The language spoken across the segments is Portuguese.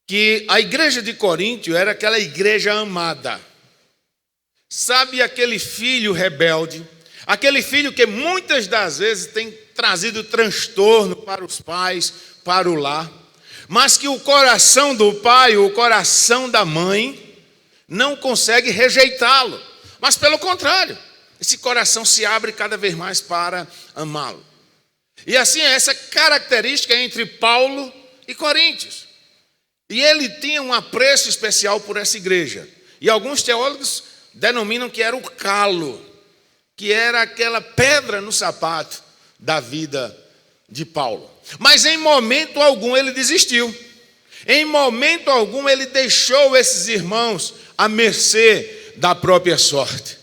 que a igreja de Coríntio era aquela igreja amada. Sabe aquele filho rebelde, aquele filho que muitas das vezes tem trazido transtorno para os pais, para o lar, mas que o coração do pai, o coração da mãe, não consegue rejeitá-lo, mas pelo contrário, esse coração se abre cada vez mais para amá-lo. E assim é essa característica entre Paulo e Coríntios. E ele tinha um apreço especial por essa igreja. E alguns teólogos denominam que era o calo, que era aquela pedra no sapato da vida de Paulo. Mas em momento algum ele desistiu. Em momento algum ele deixou esses irmãos à mercê da própria sorte.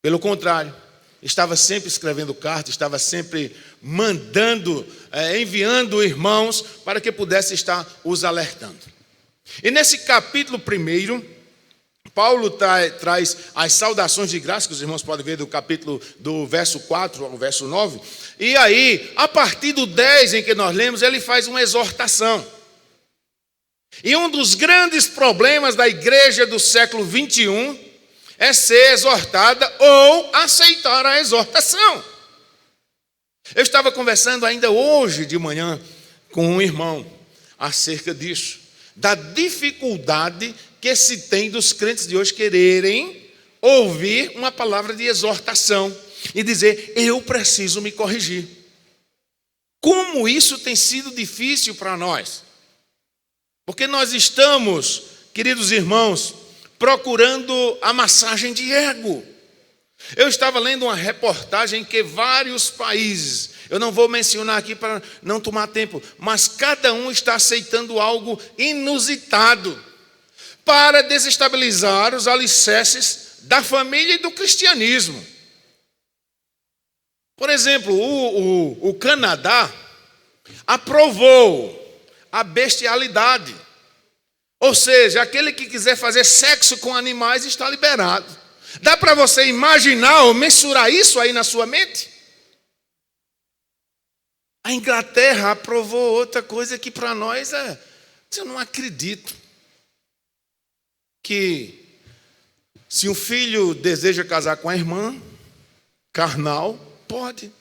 Pelo contrário, estava sempre escrevendo cartas, estava sempre mandando, enviando irmãos para que pudesse estar os alertando. E nesse capítulo 1, Paulo traz as saudações de graça, que os irmãos podem ver do verso 4 ao verso 9. E aí, a partir do 10 em que nós lemos, ele faz uma exortação. E um dos grandes problemas da igreja do século 21 é ser exortada ou aceitar a exortação. Eu estava conversando ainda hoje de manhã com um irmão acerca disso, da dificuldade que se tem dos crentes de hoje quererem ouvir uma palavra de exortação e dizer, eu preciso me corrigir. Como isso tem sido difícil para nós. Porque nós estamos, queridos irmãos, procurando a massagem de ego. Eu estava lendo uma reportagem em que vários países, eu não vou mencionar aqui para não tomar tempo, mas cada um está aceitando algo inusitado para desestabilizar os alicerces da família e do cristianismo. Por exemplo, o Canadá aprovou a bestialidade. Ou seja, aquele que quiser fazer sexo com animais está liberado. Dá para você imaginar ou mensurar isso aí na sua mente? A Inglaterra aprovou outra coisa que para nós eu não acredito. Que se um filho deseja casar com a irmã, carnal, pode.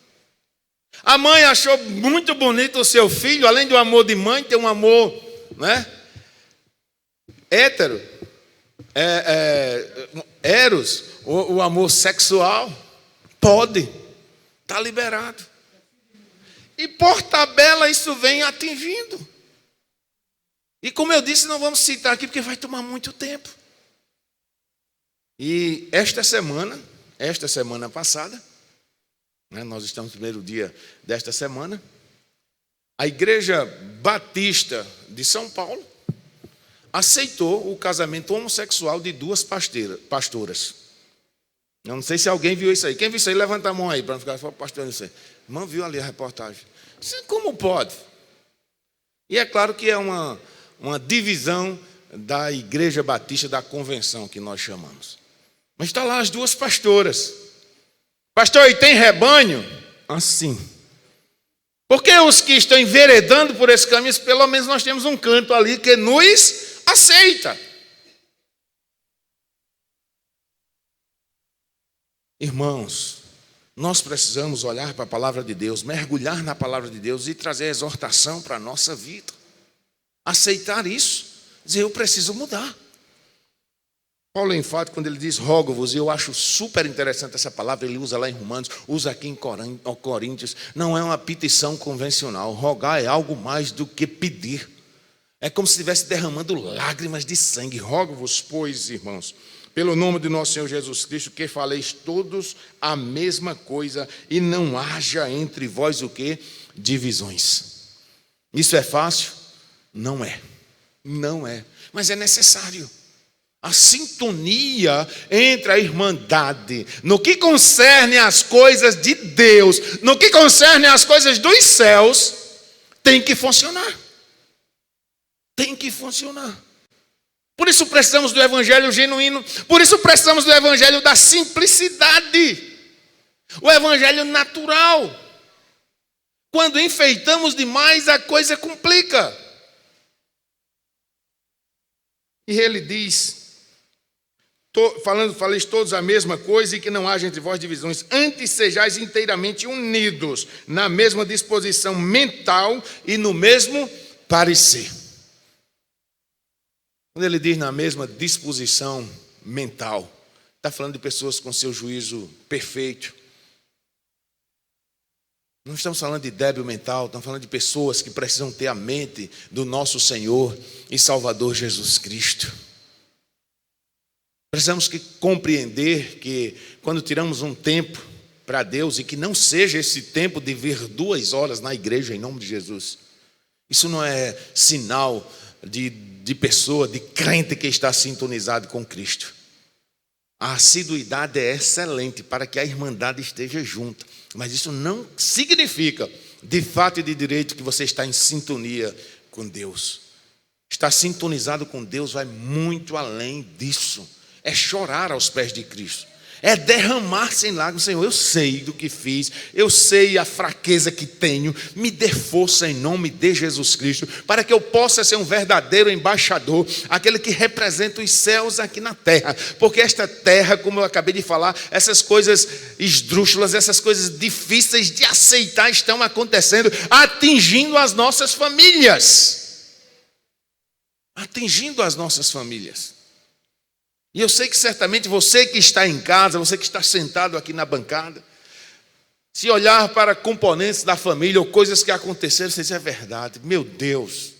A mãe achou muito bonito o seu filho, além do amor de mãe, tem um amor, né? Hétero, eros, o amor sexual, pode, está liberado. E por tabela isso vem atingindo. E como eu disse, não vamos citar aqui porque vai tomar muito tempo. E esta semana passada, nós estamos no primeiro dia desta semana, a Igreja Batista de São Paulo aceitou o casamento homossexual de duas pastoras. Eu não sei se alguém viu isso aí. Quem viu isso aí, levanta a mão aí, para não ficar só pastor. Não sei. Irmão, viu ali a reportagem. Como pode? E é claro que é uma divisão da Igreja Batista da Convenção, que nós chamamos. Mas está lá as duas pastoras. Pastor, e tem rebanho? Assim. Porque os que estão enveredando por esse caminho, pelo menos nós temos um canto ali que nos aceita. Irmãos, nós precisamos olhar para a palavra de Deus, mergulhar na palavra de Deus e trazer exortação para a nossa vida. Aceitar isso, dizer, eu preciso mudar. Paulo é enfático quando ele diz rogo-vos, e eu acho super interessante essa palavra, ele usa lá em Romanos, usa aqui em Coríntios, não é uma petição convencional, rogar é algo mais do que pedir, é como se estivesse derramando lágrimas de sangue. Rogo-vos, pois, irmãos, pelo nome de nosso Senhor Jesus Cristo, que faleis todos a mesma coisa, e não haja entre vós o quê? Divisões. Isso é fácil? Não é, mas é necessário. A sintonia entre a irmandade, no que concerne as coisas de Deus, no que concerne as coisas dos céus, tem que funcionar. Tem que funcionar. Por isso precisamos do evangelho genuíno, por isso precisamos do evangelho da simplicidade, o evangelho natural. Quando enfeitamos demais, a coisa complica. E ele diz, faleis todos a mesma coisa e que não haja entre vós divisões, antes sejais inteiramente unidos na mesma disposição mental e no mesmo parecer. Quando ele diz na mesma disposição mental, está falando de pessoas com seu juízo perfeito. Não estamos falando de débil mental, estamos falando de pessoas que precisam ter a mente do nosso Senhor e Salvador Jesus Cristo. Precisamos compreender que quando tiramos um tempo para Deus, e que não seja esse tempo de vir 2 horas na igreja em nome de Jesus, isso não é sinal de pessoa, de crente que está sintonizado com Cristo. A assiduidade é excelente para que a irmandade esteja junta, mas isso não significa, de fato e de direito, que você está em sintonia com Deus. Estar sintonizado com Deus vai muito além disso. É chorar aos pés de Cristo, é derramar-se em lágrimas. Senhor, eu sei do que fiz, eu sei a fraqueza que tenho, me dê força em nome de Jesus Cristo, para que eu possa ser um verdadeiro embaixador, aquele que representa os céus aqui na terra, porque esta terra, como eu acabei de falar, essas coisas esdrúxulas, essas coisas difíceis de aceitar estão acontecendo, atingindo as nossas famílias, E eu sei que certamente você que está em casa, você que está sentado aqui na bancada, se olhar para componentes da família ou coisas que aconteceram, você diz, é verdade, meu Deus.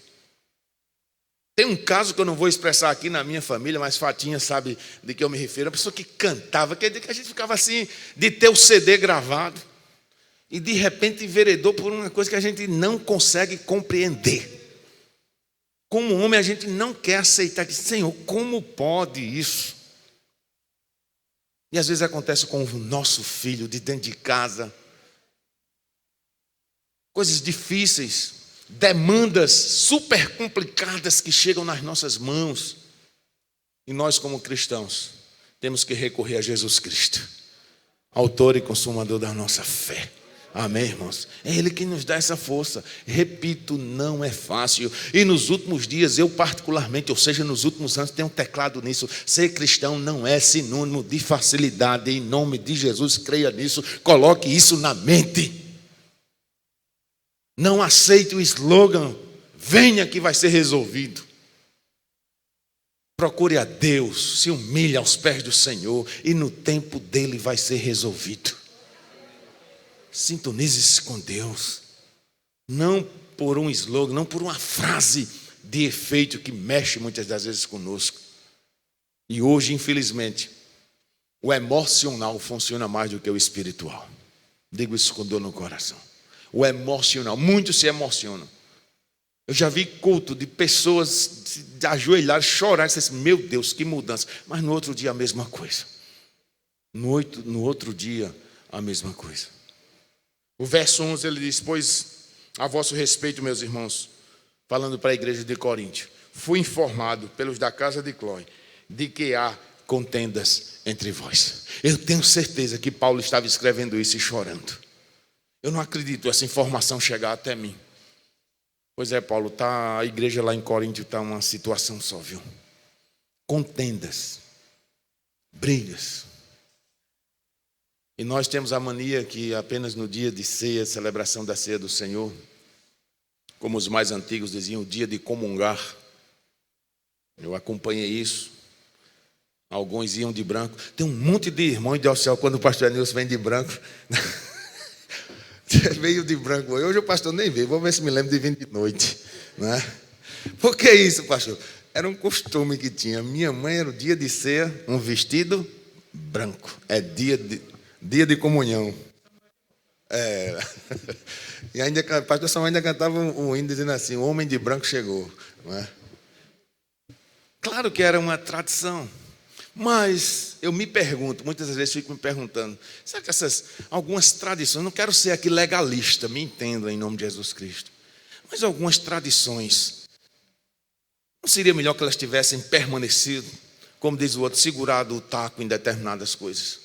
Tem um caso que eu não vou expressar aqui na minha família, mas Fatinha sabe de que eu me refiro. Uma pessoa que cantava, que a gente ficava assim, de ter o CD gravado, e de repente enveredou por uma coisa que a gente não consegue compreender. Como homem, a gente não quer aceitar que, Senhor, como pode isso? E às vezes acontece com o nosso filho de dentro de casa. Coisas difíceis, demandas super complicadas que chegam nas nossas mãos. E nós, como cristãos, temos que recorrer a Jesus Cristo, autor e consumador da nossa fé. Amém, irmãos? É Ele que nos dá essa força. Repito, não é fácil. E nos últimos dias, eu particularmente, ou seja, nos últimos anos, tenho teclado nisso. Ser cristão não é sinônimo de facilidade. Em nome de Jesus, creia nisso. Coloque isso na mente. Não aceite o slogan, venha que vai ser resolvido. Procure a Deus, se humilhe aos pés do Senhor, e no tempo dele vai ser resolvido. Sintonize-se com Deus, não por um slogan, não por uma frase de efeito que mexe muitas das vezes conosco. E hoje, infelizmente, o emocional funciona mais do que o espiritual. Digo isso com dor no coração. O emocional, muitos se emocionam. Eu já vi culto de pessoas se ajoelhar, chorar, e dizer assim, meu Deus, que mudança. Mas no outro dia a mesma coisa. No outro dia a mesma coisa. O verso 11 ele diz, pois a vosso respeito, meus irmãos, falando para a igreja de Coríntio, fui informado pelos da casa de Cloé de que há contendas entre vós. Eu tenho certeza que Paulo estava escrevendo isso e chorando. Eu não acredito essa informação chegar até mim. Pois é, Paulo, a igreja lá em Coríntio está uma situação só, viu? Contendas, brigas. E nós temos a mania que apenas no dia de ceia, celebração da ceia do Senhor, como os mais antigos diziam, o dia de comungar. Eu acompanhei isso. Alguns iam de branco. Tem um monte de irmãos de céu quando o pastor Nilson vem de branco. Veio de branco. Hoje o pastor nem veio. Vou ver se me lembro de vir de noite. Né? Por que isso, pastor? Era um costume que tinha. Minha mãe era o dia de ceia, um vestido branco. É dia de comunhão. E ainda o pastor Samuel ainda cantava um hino dizendo assim, o homem de branco chegou. Não é? Claro que era uma tradição. Mas eu me pergunto, muitas vezes fico me perguntando, será que algumas tradições, não quero ser aqui legalista, me entendo em nome de Jesus Cristo, mas algumas tradições, não seria melhor que elas tivessem permanecido, como diz o outro, segurado o taco em determinadas coisas?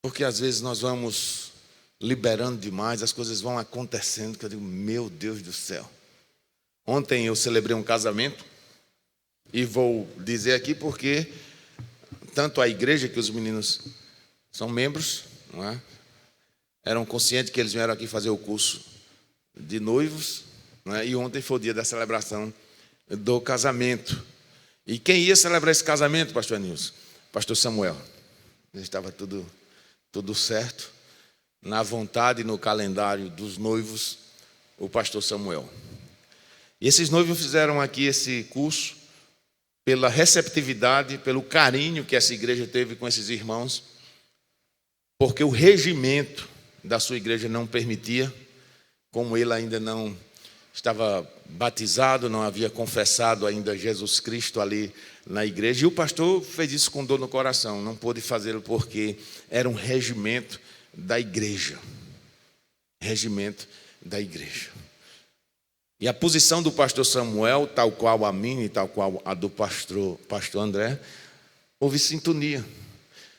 Porque às vezes nós vamos liberando demais, as coisas vão acontecendo, que eu digo, meu Deus do céu. Ontem eu celebrei um casamento, E vou dizer aqui porque tanto a igreja, que os meninos são membros, não é? Eram conscientes que eles vieram aqui fazer o curso de noivos, não é? E ontem foi o dia da celebração do casamento. E quem ia celebrar esse casamento, pastor Nilson? Pastor Samuel. Estava tudo certo. Na vontade e no calendário dos noivos, o pastor Samuel. E esses noivos fizeram aqui esse curso pela receptividade, pelo carinho que essa igreja teve com esses irmãos, porque o regimento da sua igreja não permitia, como ele ainda não estava batizado, não havia confessado ainda Jesus Cristo ali na igreja, e o pastor fez isso com dor no coração, não pôde fazê-lo porque era um regimento da igreja. Regimento da igreja. E a posição do pastor Samuel, tal qual a minha e tal qual a do pastor André, houve sintonia.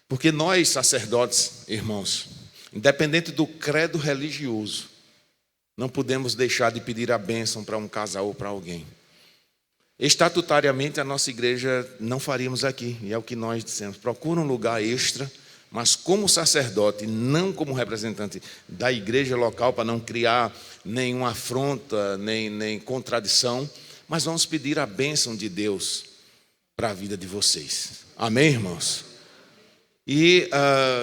Porque nós, sacerdotes, irmãos, independente do credo religioso, não podemos deixar de pedir a bênção para um casal ou para alguém. Estatutariamente, a nossa igreja não faríamos aqui, e é o que nós dissemos. Procura um lugar extra, mas como sacerdote, não como representante da igreja local, para não criar nenhuma afronta, nem contradição, mas vamos pedir a bênção de Deus para a vida de vocês. Amém, irmãos? E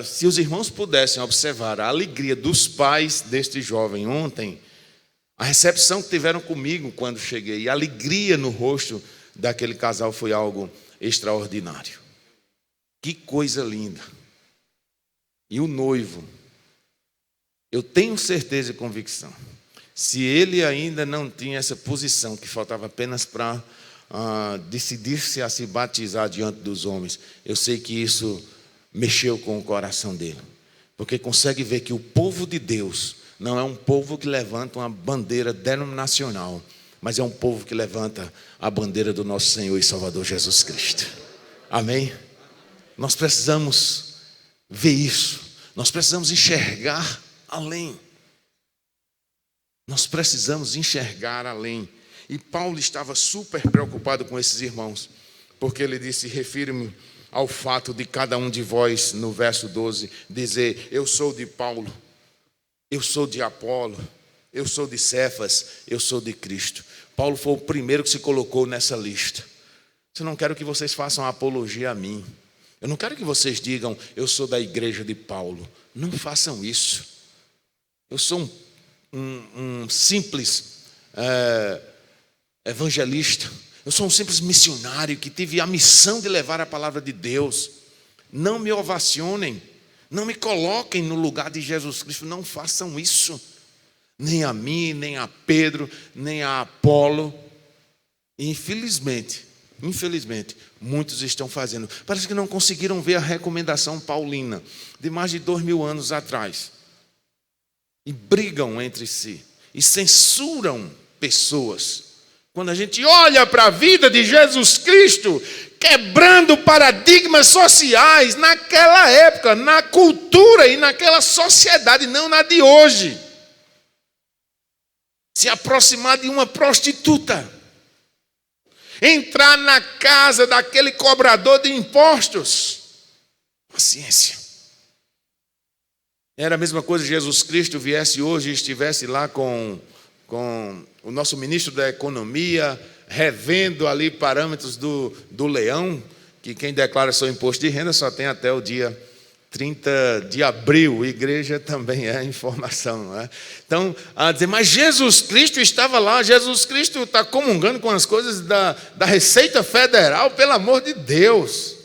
se os irmãos pudessem observar a alegria dos pais deste jovem ontem, a recepção que tiveram comigo quando cheguei, a alegria no rosto daquele casal foi algo extraordinário. Que coisa linda. E o noivo, eu tenho certeza e convicção, se ele ainda não tinha essa posição, que faltava apenas para decidir-se a se batizar diante dos homens, eu sei que isso mexeu com o coração dele, porque consegue ver que o povo de Deus não é um povo que levanta uma bandeira denominacional, mas é um povo que levanta a bandeira do nosso Senhor e Salvador Jesus Cristo. Amém? Nós precisamos ver isso, nós precisamos enxergar além. Nós precisamos enxergar além. E Paulo estava super preocupado com esses irmãos, porque ele disse: refiro-me ao fato de cada um de vós, no verso 12, dizer: eu sou de Paulo, eu sou de Apolo, eu sou de Cefas, eu sou de Cristo. Paulo foi o primeiro que se colocou nessa lista. Eu não quero que vocês façam apologia a mim. Eu não quero que vocês digam: eu sou da igreja de Paulo. Não façam isso. Eu sou um simples evangelista. Eu sou um simples missionário que tive a missão de levar a palavra de Deus. Não me ovacionem. Não me coloquem no lugar de Jesus Cristo. Não façam isso. Nem a mim, nem a Pedro, nem a Apolo. E infelizmente, muitos estão fazendo. Parece que não conseguiram ver a recomendação paulina de mais de 2000 anos atrás. E brigam entre si. E censuram pessoas. Quando a gente olha para a vida de Jesus Cristo, quebrando paradigmas sociais naquela época, na cultura e naquela sociedade, não na de hoje. Se aproximar de uma prostituta, entrar na casa daquele cobrador de impostos. Paciência. Era a mesma coisa se Jesus Cristo viesse hoje e estivesse lá com o nosso ministro da Economia, revendo ali parâmetros do leão, que quem declara seu imposto de renda só tem até o dia 30 de abril. Igreja também é informação, não é? Então, a dizer, mas Jesus Cristo estava lá, Jesus Cristo está comungando com as coisas da Receita Federal, pelo amor de Deus.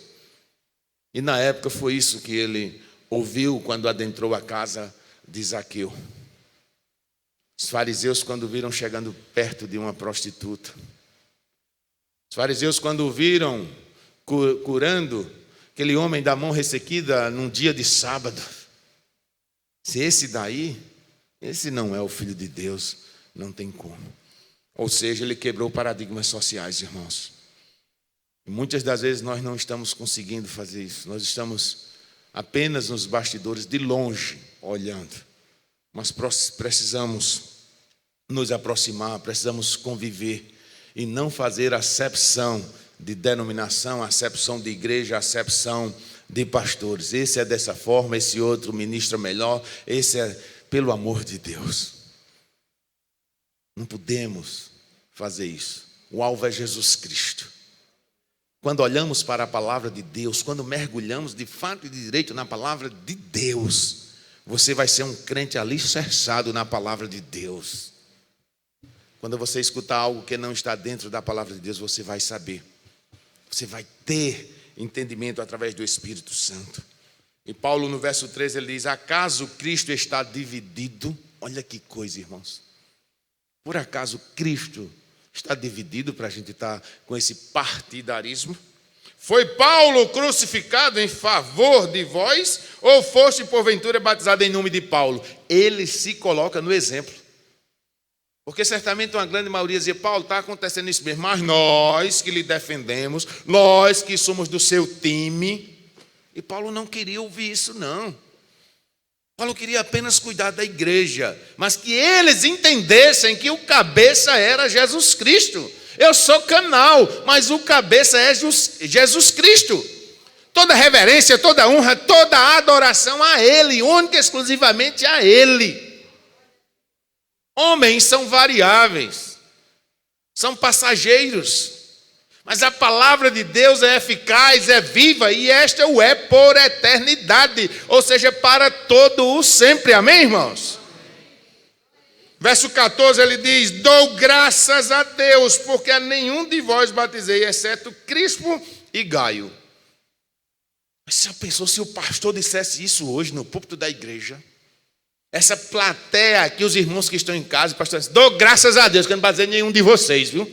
E na época foi isso que ele ouviu quando adentrou a casa de Zaqueu. Os fariseus, quando viram chegando perto de uma prostituta. Os fariseus, quando viram curando aquele homem da mão ressequida num dia de sábado. Se esse daí, esse não é o Filho de Deus, não tem como. Ou seja, ele quebrou paradigmas sociais, irmãos. E muitas das vezes nós não estamos conseguindo fazer isso. Nós estamos apenas nos bastidores, de longe, olhando. Mas precisamos nos aproximar, precisamos conviver e não fazer acepção de denominação, acepção de igreja, acepção de pastores. Esse é dessa forma, esse outro ministra melhor, esse é pelo amor de Deus. Não podemos fazer isso. O alvo é Jesus Cristo. Quando olhamos para a palavra de Deus, quando mergulhamos de fato e de direito na palavra de Deus, você vai ser um crente alicerçado na palavra de Deus. Quando você escutar algo que não está dentro da palavra de Deus, você vai saber. Você vai ter entendimento através do Espírito Santo. E Paulo, no verso 13, ele diz: acaso Cristo está dividido? Olha que coisa, irmãos. Por acaso Cristo está dividido para a gente estar com esse partidarismo? Foi Paulo crucificado em favor de vós, ou foste porventura batizado em nome de Paulo? Ele se coloca no exemplo. Porque certamente uma grande maioria dizia: Paulo, está acontecendo isso mesmo, mas nós que lhe defendemos, nós que somos do seu time. E Paulo não queria ouvir isso, não. Paulo queria apenas cuidar da igreja, mas que eles entendessem que o cabeça era Jesus Cristo. Eu sou canal, mas o cabeça é Jesus Cristo. Toda reverência, toda honra, toda adoração a Ele, única e exclusivamente a Ele. Homens são variáveis, são passageiros, mas a palavra de Deus é eficaz, é viva, e esta o é por eternidade, ou seja, para todo o sempre. Amém, irmãos? Verso 14 ele diz: dou graças a Deus, porque a nenhum de vós batizei, exceto Crispo e Gaio. Mas já pensou se o pastor dissesse isso hoje no púlpito da igreja? Essa plateia aqui, os irmãos que estão em casa, o pastor disse: dou graças a Deus, que eu não batizei nenhum de vocês, viu?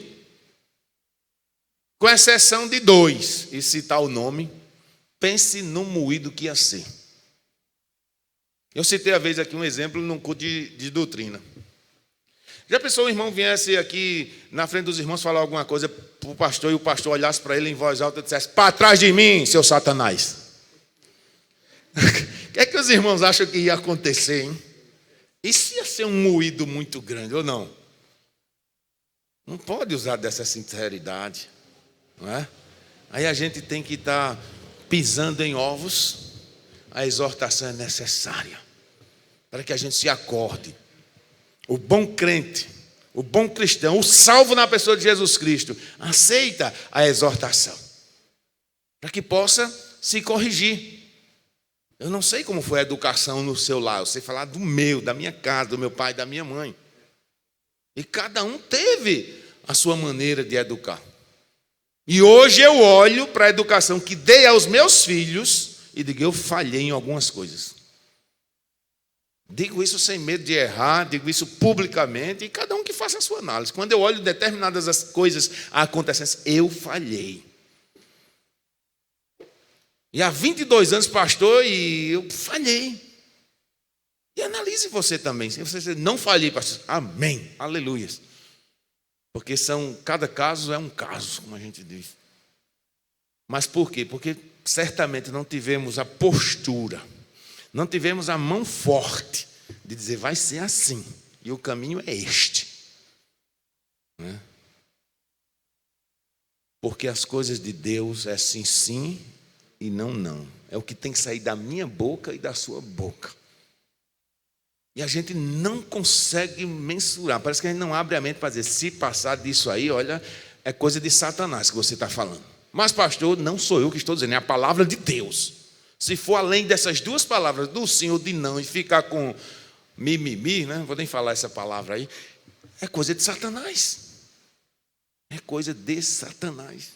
Com exceção de 2, e citar o nome, pense no moído que ia ser. Eu citei a vez aqui um exemplo num culto de doutrina. Já pensou o irmão viesse aqui na frente dos irmãos falar alguma coisa para o pastor, e o pastor olhasse para ele em voz alta e dissesse: para trás de mim, seu Satanás. O que é que os irmãos acham que ia acontecer, hein? Isso ia ser um moído muito grande, ou não? Não pode usar dessa sinceridade, não é? Aí a gente tem que estar pisando em ovos. A exortação é necessária para que a gente se acorde. O bom crente, o bom cristão, o salvo na pessoa de Jesus Cristo, aceita a exortação para que possa se corrigir. Eu não sei como foi a educação no seu lar, eu sei falar do meu, da minha casa, do meu pai, da minha mãe. E cada um teve a sua maneira de educar. E hoje eu olho para a educação que dei aos meus filhos e digo: eu falhei em algumas coisas. Digo isso sem medo de errar, digo isso publicamente, e cada um que faça a sua análise. Quando eu olho determinadas coisas acontecendo, eu falhei. E há 22 anos, pastor, e eu falhei. E analise você também. Se você dizer: não falhei, pastor, amém, aleluia. Porque cada caso é um caso, como a gente diz. Mas por quê? Porque certamente não tivemos a postura, não tivemos a mão forte de dizer: vai ser assim, e o caminho é este. Né? Porque as coisas de Deus é sim, sim e não, não. É o que tem que sair da minha boca e da sua boca. E a gente não consegue mensurar. Parece que a gente não abre a mente para dizer: se passar disso aí, olha, é coisa de Satanás que você está falando. Mas pastor, não sou eu que estou dizendo, é a palavra de Deus. Se for além dessas duas palavras, do sim ou de não, e ficar com mimimi, né? Não vou nem falar essa palavra aí, é coisa de Satanás. É coisa de Satanás.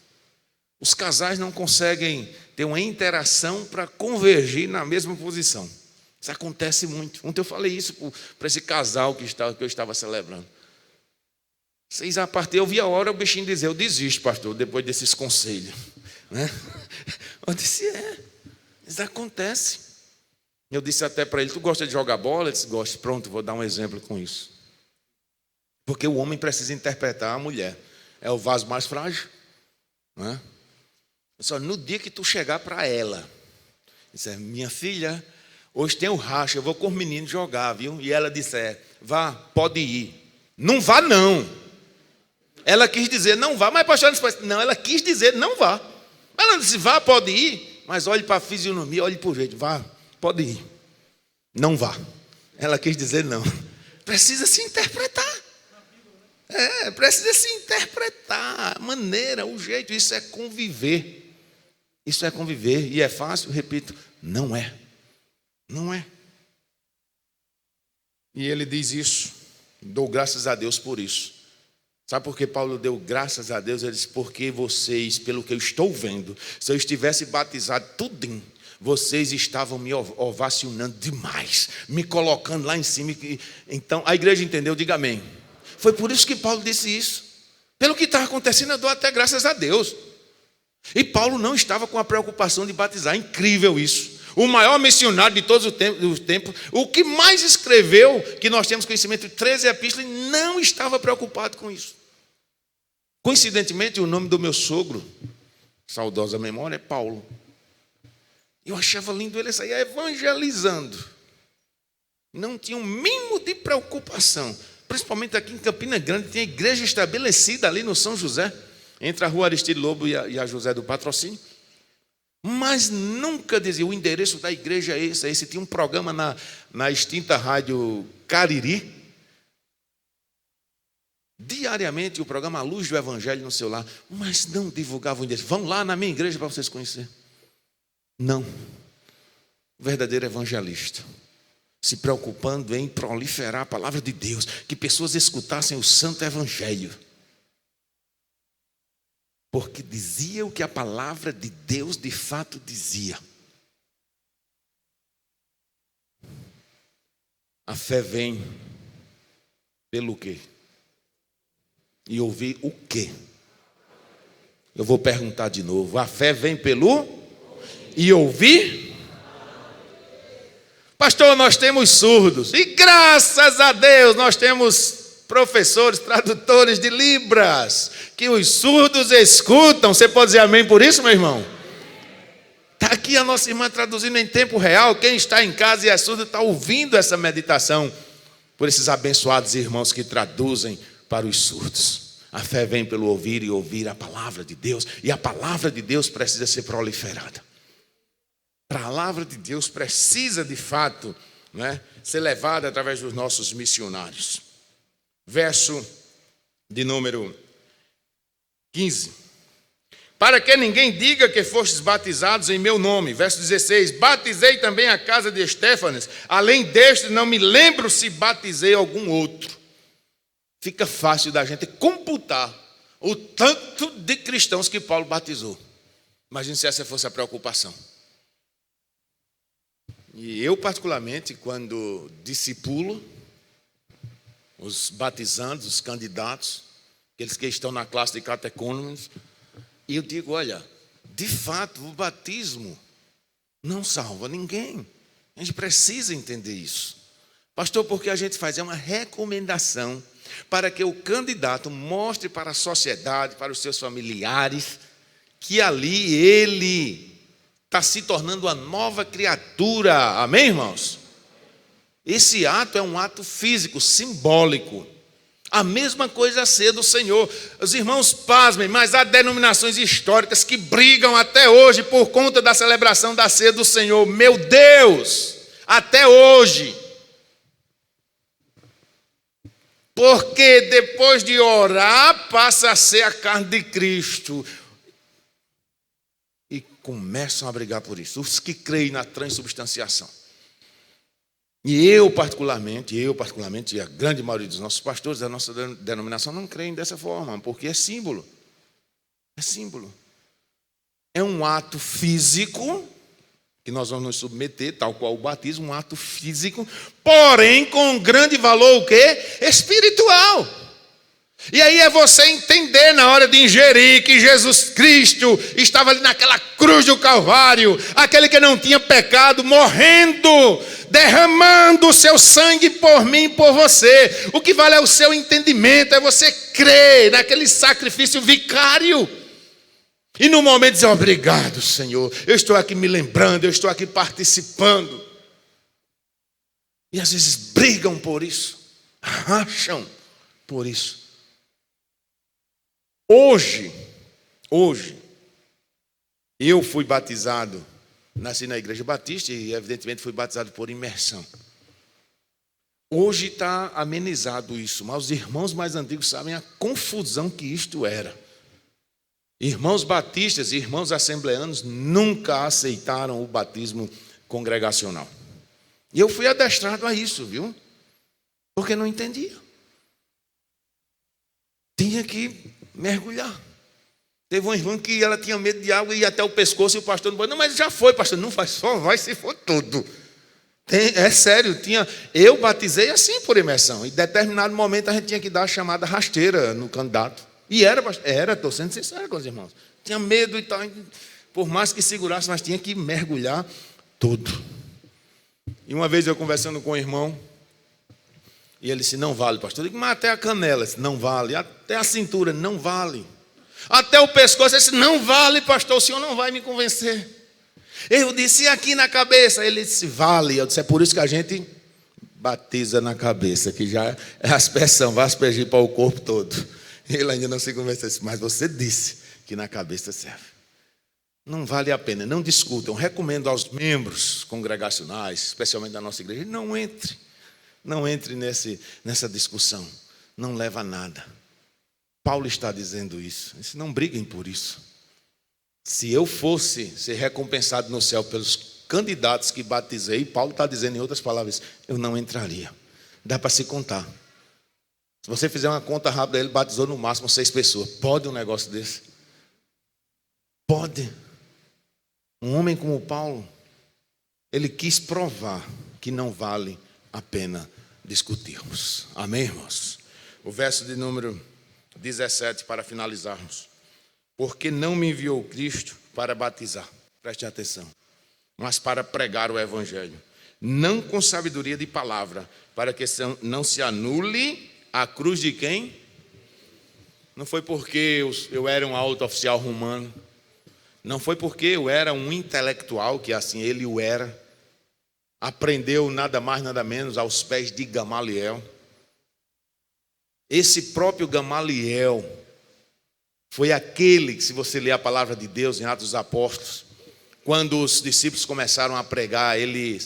Os casais não conseguem ter uma interação para convergir na mesma posição. Isso acontece muito. Ontem eu falei isso para esse casal que eu estava celebrando. 6 a partir, eu vi a hora o bichinho dizer: eu desisto, pastor, depois desses conselhos. Né? Eu disse: isso acontece. Eu disse até para ele: tu gosta de jogar bola? Ele disse: gosto. Pronto, vou dar um exemplo com isso. Porque o homem precisa interpretar a mulher. É o vaso mais frágil. Né? Só no dia que tu chegar para ela, disse: minha filha, hoje tem o racha, eu vou com os meninos jogar, viu? E ela disser: vá, pode ir. Não vá, não. Ela quis dizer, não vá. Mas pastor, não, ela quis dizer, não vá. Ela não disse, vá, pode ir. Mas olhe para a fisionomia, olhe para o jeito. Vá, pode ir. Não vá. Ela quis dizer não. Precisa se interpretar. Precisa se interpretar. A maneira, o jeito. Isso é conviver. Isso é conviver. E é fácil? Repito, não é. Não é. E ele diz isso. Dou graças a Deus por isso. Sabe por que Paulo deu graças a Deus? Ele disse, porque vocês, pelo que eu estou vendo, se eu estivesse batizado tudinho, vocês estavam me ovacionando demais, me colocando lá em cima. Então, a igreja entendeu? Diga amém. Foi por isso que Paulo disse isso. Pelo que estava acontecendo, eu dou até graças a Deus. E Paulo não estava com a preocupação de batizar. Incrível isso. O maior missionário de todos os tempos, o que mais escreveu, que nós temos conhecimento de 13 epístolas, não estava preocupado com isso. Coincidentemente, o nome do meu sogro, saudosa memória, é Paulo. Eu achava lindo ele sair evangelizando. Não tinha um mínimo de preocupação. Principalmente aqui em Campina Grande, tem a igreja estabelecida ali no São José, entre a rua Aristide Lobo e a José do Patrocínio. Mas nunca dizia, o endereço da igreja é esse. Esse tinha um programa na extinta rádio Cariri. Diariamente o programa A Luz do Evangelho no seu lar. Mas não divulgava o endereço. Vão lá na minha igreja para vocês conhecerem. Não. O verdadeiro evangelista. Se preocupando em proliferar a palavra de Deus. Que pessoas escutassem o santo evangelho. Porque dizia o que a palavra de Deus de fato dizia. A fé vem pelo quê? E ouvir o quê? Eu vou perguntar de novo. A fé vem pelo e ouvir? Pastor, nós temos surdos. E graças a Deus nós temos professores, tradutores de Libras, que os surdos escutam. Você pode dizer amém por isso, meu irmão? Está aqui a nossa irmã traduzindo em tempo real. Quem está em casa e é surdo está ouvindo essa meditação por esses abençoados irmãos que traduzem para os surdos. A fé vem pelo ouvir e ouvir a palavra de Deus. E a palavra de Deus precisa ser proliferada. A palavra de Deus precisa de fato, ser levada através dos nossos missionários. Verso de número 15. Para que ninguém diga que fostes batizados em meu nome. Verso 16. Batizei também a casa de Estéfanas. Além deste, não me lembro se batizei algum outro. Fica fácil da gente computar o tanto de cristãos que Paulo batizou. Imagine se essa fosse a preocupação. E eu, particularmente, quando discipulo os batizandos, os candidatos, aqueles que estão na classe de catecúmenos, e eu digo, olha, de fato, o batismo não salva ninguém. A gente precisa entender isso. Pastor, porque a gente faz uma recomendação para que o candidato mostre para a sociedade, para os seus familiares, que ali ele está se tornando uma nova criatura. Amém, irmãos? Esse ato é um ato físico, simbólico. A mesma coisa a ser do Senhor. Os irmãos pasmem, mas há denominações históricas que brigam até hoje por conta da celebração da ceia do Senhor. Meu Deus! Até hoje. Porque depois de orar, passa a ser a carne de Cristo. E começam a brigar por isso. Os que creem na transubstanciação. E eu particularmente, e a grande maioria dos nossos pastores da nossa denominação não creem dessa forma, porque é símbolo. É símbolo. É um ato físico, que nós vamos nos submeter, tal qual o batismo, um ato físico, porém com grande valor o quê? Espiritual. E aí é você entender na hora de ingerir que Jesus Cristo estava ali naquela cruz do Calvário, aquele que não tinha pecado, morrendo, derramando o seu sangue por mim e por você. O que vale é o seu entendimento, é você crer naquele sacrifício vicário. E no momento dizer, obrigado, Senhor, eu estou aqui me lembrando, eu estou aqui participando. E às vezes brigam por isso, racham por isso. Hoje, eu fui batizado, nasci na Igreja Batista e evidentemente fui batizado por imersão. Hoje está amenizado isso, mas os irmãos mais antigos sabem a confusão que isto era. Irmãos batistas e irmãos assembleanos nunca aceitaram o batismo congregacional. E eu fui adestrado a isso, viu? Porque não entendia. Tinha que mergulhar. Teve uma irmã que ela tinha medo de água e ia até o pescoço e o pastor não pode. Não, mas já foi, pastor. Não vai, só vai se for tudo. É sério, eu batizei assim por imersão. Em determinado momento a gente tinha que dar a chamada rasteira no candidato. E estou sendo sincero com os irmãos. Tinha medo e tal. Por mais que segurasse, mas tinha que mergulhar tudo. E uma vez eu conversando com um irmão, e ele disse, não vale, pastor. Eu digo, mas até a canela. Ele disse, não vale. Até a cintura, não vale. Até o pescoço. Ele disse, não vale, pastor, o senhor não vai me convencer. Eu disse, e aqui na cabeça? Ele disse, vale. Eu disse, é por isso que a gente batiza na cabeça, que já é a aspersão, vai aspergir para o corpo todo. Ele ainda não se convenceu, mas você disse que na cabeça serve. Não vale a pena, não discutam. Recomendo aos membros congregacionais, especialmente da nossa igreja, não entre nessa discussão. Não leva a nada. Paulo está dizendo isso. Ele disse, não briguem por isso. Se eu fosse ser recompensado no céu pelos candidatos que batizei, Paulo está dizendo em outras palavras, eu não entraria. Dá para se contar. Se você fizer uma conta rápida, ele batizou no máximo 6 pessoas. Pode um negócio desse? Pode. Um homem como Paulo, ele quis provar que não vale a pena discutirmos. Amém, irmãos? O verso de número 17, para finalizarmos. Porque não me enviou Cristo para batizar, preste atenção, mas para pregar o Evangelho, não com sabedoria de palavra, para que não se anule a cruz de quem? Não foi porque eu era um alto oficial romano, não foi porque eu era um intelectual, que assim ele o era, aprendeu nada mais, nada menos aos pés de Gamaliel. Esse próprio Gamaliel foi aquele que, se você ler a palavra de Deus em Atos dos Apóstolos, quando os discípulos começaram a pregar, ele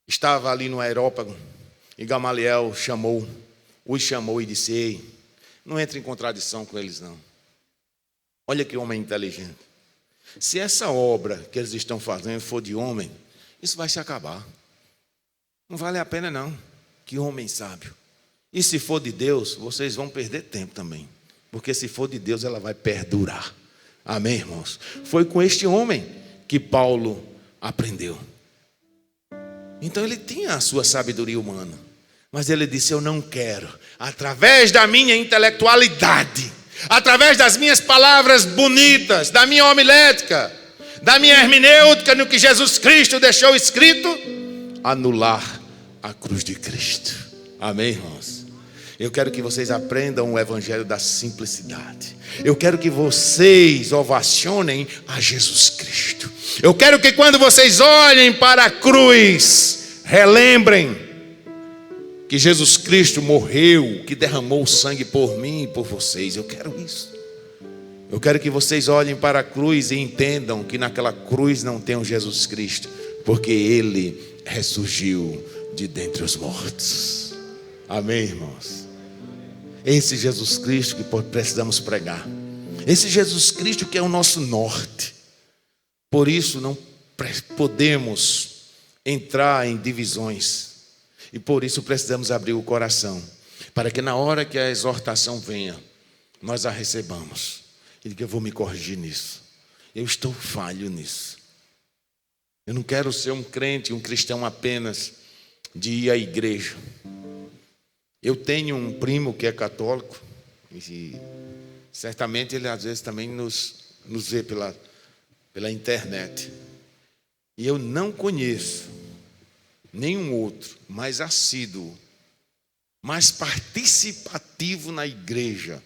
estava ali no aerópago e Gamaliel os chamou e disse, ei, não entre em contradição com eles não. Olha que homem inteligente. Se essa obra que eles estão fazendo for de homem, isso vai se acabar. Não vale a pena não. Que homem sábio. E se for de Deus, vocês vão perder tempo também. Porque se for de Deus, ela vai perdurar. Amém, irmãos? Foi com este homem que Paulo aprendeu. Então ele tinha a sua sabedoria humana. Mas ele disse, eu não quero, através da minha intelectualidade, através das minhas palavras bonitas, da minha homilética, da minha hermenêutica, no que Jesus Cristo deixou escrito, anular a cruz de Cristo. Amém, irmãos? Eu quero que vocês aprendam o evangelho da simplicidade. Eu quero que vocês ovacionem a Jesus Cristo. Eu quero que quando vocês olhem para a cruz, relembrem que Jesus Cristo morreu, que derramou o sangue por mim e por vocês. Eu quero isso. Eu quero que vocês olhem para a cruz e entendam que naquela cruz não tem um Jesus Cristo, porque Ele ressurgiu de dentre os mortos. Amém, irmãos? Esse Jesus Cristo que precisamos pregar. Esse Jesus Cristo que é o nosso norte. Por isso não podemos entrar em divisões. E por isso precisamos abrir o coração, para que na hora que a exortação venha, nós a recebamos. E diga, eu vou me corrigir nisso. Eu estou falho nisso. Eu não quero ser um crente, um cristão apenas de ir à igreja. Eu tenho um primo que é católico, e certamente ele às vezes também nos vê pela internet. E eu não conheço nenhum outro mais assíduo, mais participativo na igreja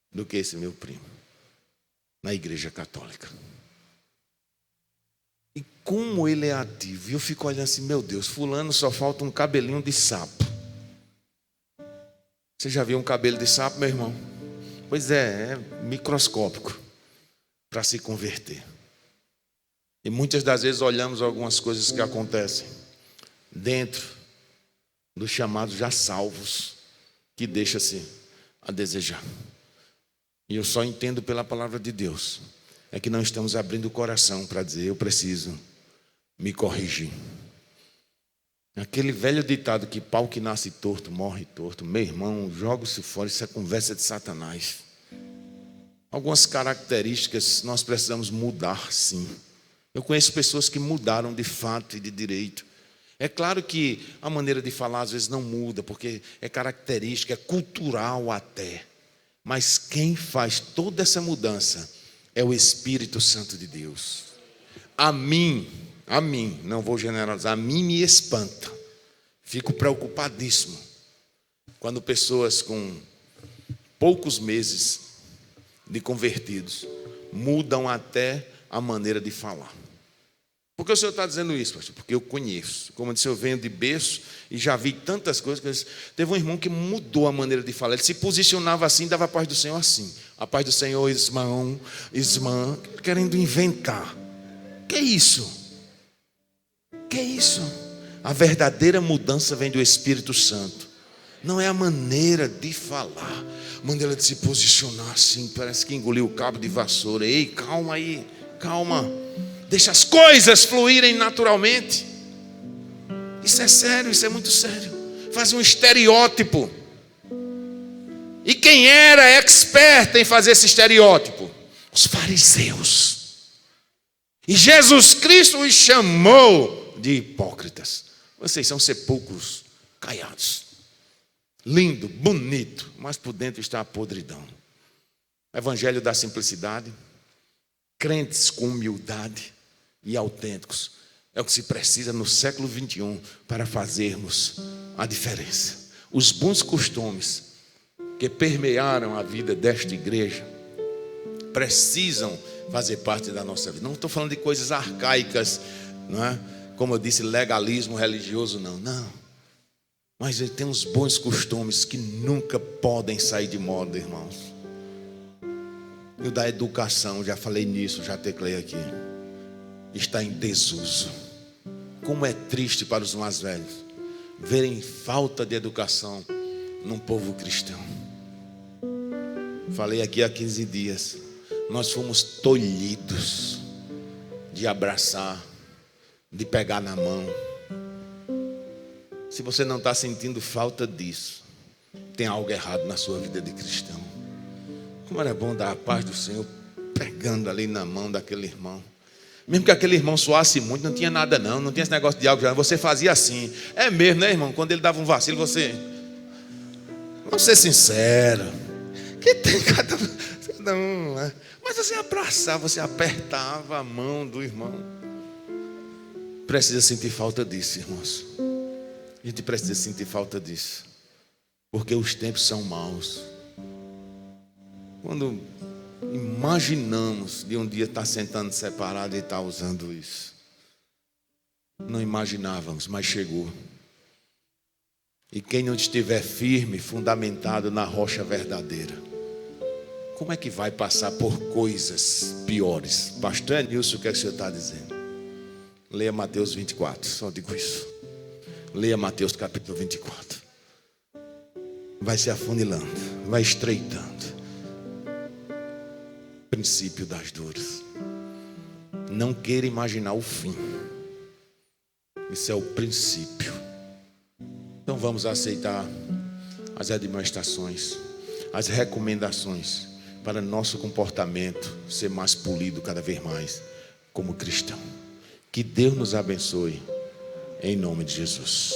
do que esse meu primo, na igreja católica. E como ele é ativo, eu fico olhando assim, meu Deus, fulano só falta um cabelinho de sapo. Você já viu um cabelo de sapo, meu irmão? Pois é microscópico para se converter. E muitas das vezes olhamos algumas coisas que acontecem dentro dos chamados já salvos, que deixa-se a desejar. E eu só entendo pela palavra de Deus, é que não estamos abrindo o coração para dizer, eu preciso me corrigir. Aquele velho ditado que pau que nasce torto, morre torto. Meu irmão, joga-se fora, isso é conversa de Satanás. Algumas características nós precisamos mudar, sim. Eu conheço pessoas que mudaram de fato e de direito. É claro que a maneira de falar às vezes não muda, porque é característica, é cultural até. Mas quem faz toda essa mudança é o Espírito Santo de Deus. A mim, não vou generalizar, a mim me espanta. Fico preocupadíssimo quando pessoas com poucos meses de convertidos mudam até a maneira de falar. Por que o senhor está dizendo isso, pastor? Porque eu conheço. Como eu disse, eu venho de berço e já vi tantas coisas. Teve um irmão que mudou a maneira de falar. Ele se posicionava assim, dava a paz do Senhor assim. A paz do Senhor, irmão, irmã, querendo inventar. Que é isso? Que é isso? A verdadeira mudança vem do Espírito Santo. Não é a maneira de falar, a maneira de se posicionar assim. Parece que engoliu o cabo de vassoura. Ei, calma aí, calma. Deixa as coisas fluírem naturalmente. Isso é sério, isso é muito sério. Faz um estereótipo. E quem era expert em fazer esse estereótipo? Os fariseus. E Jesus Cristo os chamou de hipócritas. Vocês são sepulcros caiados. Lindo, bonito, mas por dentro está a podridão. Evangelho da simplicidade. Crentes com humildade e autênticos. É o que se precisa no século 21 para fazermos a diferença. Os bons costumes que permearam a vida desta igreja precisam fazer parte da nossa vida. Não estou falando de coisas arcaicas, não é? Como eu disse, legalismo religioso, não. Mas ele tem uns bons costumes que nunca podem sair de moda, irmãos. E o da educação, já falei nisso, já teclei aqui. Está em desuso. Como é triste para os mais velhos verem falta de educação num povo cristão. Falei aqui há 15 dias. Nós fomos tolhidos de abraçar, de pegar na mão. Se você não está sentindo falta disso, tem algo errado na sua vida de cristão. Como era bom dar a paz do Senhor pegando ali na mão daquele irmão. Mesmo que aquele irmão suasse muito, não tinha nada não tinha esse negócio de álcool, você fazia assim. É mesmo, né, irmão? Quando ele dava um vacilo, você... Vamos ser sinceros. Que tem cada um, né? Mas você abraçava, você apertava a mão do irmão. Precisa sentir falta disso, irmãos. A gente precisa sentir falta disso. Porque os tempos são maus. Quando imaginamos de um dia estar sentando separado e estar usando isso. Não imaginávamos, mas chegou. E quem não estiver firme, fundamentado na rocha verdadeira, como é que vai passar por coisas piores? Pastor Nilson, o que é que o senhor está dizendo? Leia Mateus 24, só digo isso. Leia Mateus capítulo 24. Vai se afunilando, vai estreitando. Princípio das dores. Não queira imaginar o fim. Isso é o princípio. Então vamos aceitar as admoestações, as recomendações para nosso comportamento ser mais polido cada vez mais como cristão. Que Deus nos abençoe em nome de Jesus.